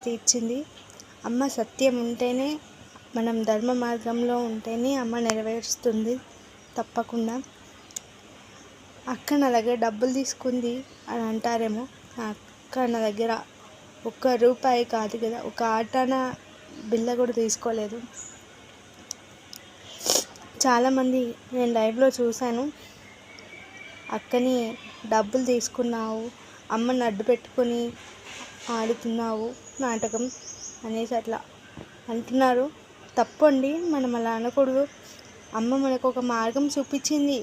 తీర్చింది. అమ్మ సత్యం ఉంటేనే, మనం ధర్మ మార్గంలో ఉంటేనే అమ్మ నెరవేరుస్తుంది తప్పకుండా. అక్క నా దగ్గర డబ్బులు తీసుకుంది అని అంటారేమో. అక్క నా దగ్గర ₹1 కాదు కదా, ఒక ఆటాన బిల్ల కూడా తీసుకోలేదు. చాలామంది నేను లైవ్లో చూశాను, అక్కని డబ్బులు తీసుకున్నావు, అమ్మని అడ్డు పెట్టుకొని ఆడుతున్నావు నాటకం అనేసి అట్లా అంటున్నారు. తప్పండి, మనం అలా అనకూడదు. అమ్మ మనకు ఒక మార్గం చూపించింది.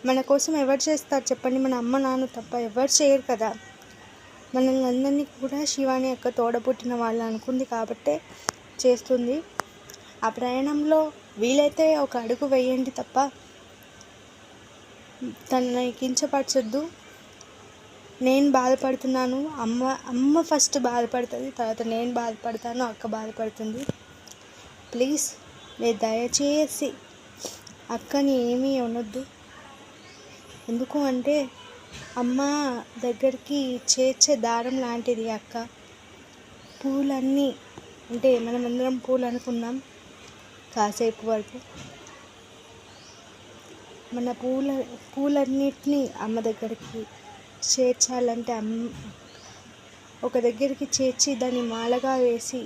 మన కోసం ఎవరు చేస్తారు చెప్పండి? మన అమ్మ నాన్న తప్ప ఎవరు చేయరు కదా. మనల్ని అందరినీ కూడా శివాని అక్క తోడబుట్టిన వాళ్ళు అనుకుంది కాబట్టే చేస్తుంది. ఆ ప్రయాణంలో వీలైతే ఒక అడుగు వేయండి తప్ప తనని కించపరచొద్దు. నేను బాధపడుతున్నాను, అమ్మ ఫస్ట్ బాధపడుతుంది, తర్వాత నేను బాధపడతాను, అక్క బాధపడుతుంది. ప్లీజ్ మీరు దయచేసి అక్కని ఏమీ అనొద్దు. ఎందుకు అంటే అమ్మ దగ్గరికి చేర్చే దారం లాంటిది అక్క. పూలన్నీ అంటే మనమందరం పూలు అనుకున్నాం కాసేపు వరకు. మన పూలన్నిటినీ అమ్మ దగ్గరికి చేర్చాలంటే ఒక దగ్గరికి చేర్చి దాన్ని మాలగా వేసి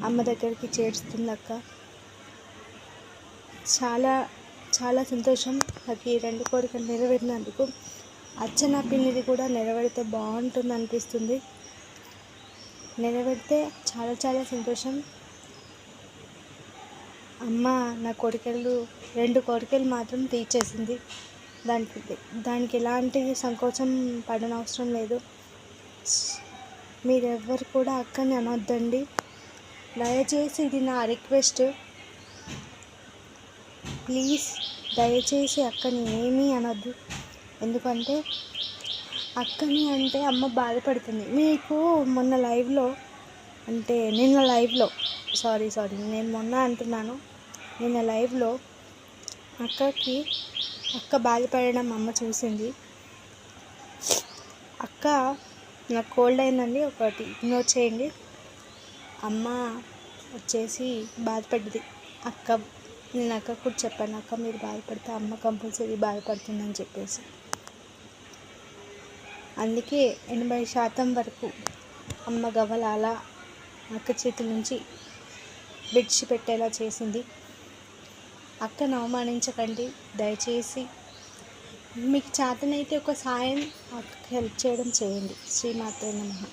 అమ్మ దగ్గరికి చేర్చుతుంది అక్క. చాలా చాలా సంతోషం నాకు ఈ 2 కోరికలు నెరవేరినందుకు. అర్చన పిన్నిది కూడా నెరవేరితే బాగుంటుంది అనిపిస్తుంది. నెరవేరితే చాలా చాలా సంతోషం. అమ్మ నా కోరికలు 2 కోరికలు మాత్రం తీర్చేసింది. దానికి ఎలాంటి సంకోచం పడనవసరం లేదు. మీరెవ్వరు కూడా అక్కని అనొద్దండి దయచేసి. ఇది నా రిక్వెస్ట్. ప్లీజ్ దయచేసి అక్కని ఏమీ అనొద్దు. ఎందుకంటే అక్కని అంటే అమ్మ బాధపడుతుంది. మీకు మొన్న లైవ్లో అంటే నిన్న లైవ్లో సారీ నేను మొన్న అంటున్నాను, నిన్న లైవ్లో అక్క బాధపడడం అమ్మ చూసింది. అక్క నాకు కోల్డ్ అయిందండి, ఒకటి ఇగ్నోర్ చేయండి. అమ్మ వచ్చేసి బాధపడ్డది. నేను అక్క కూడా చెప్పాను, అక్క మీరు బాధపడితే అమ్మ కంపల్సరీ బాధపడుతుందని చెప్పేసి. అందుకే 80% వరకు అమ్మ గవ్వల అలా అక్క చేతుల నుంచి విడిచిపెట్టేలా చేసింది. అక్కను అవమానించకండి దయచేసి. మీకు చేతనైతే ఒక సాయం అక్కకి హెల్ప్ చేయడం చేయండి. శ్రీమాత్రే నమః.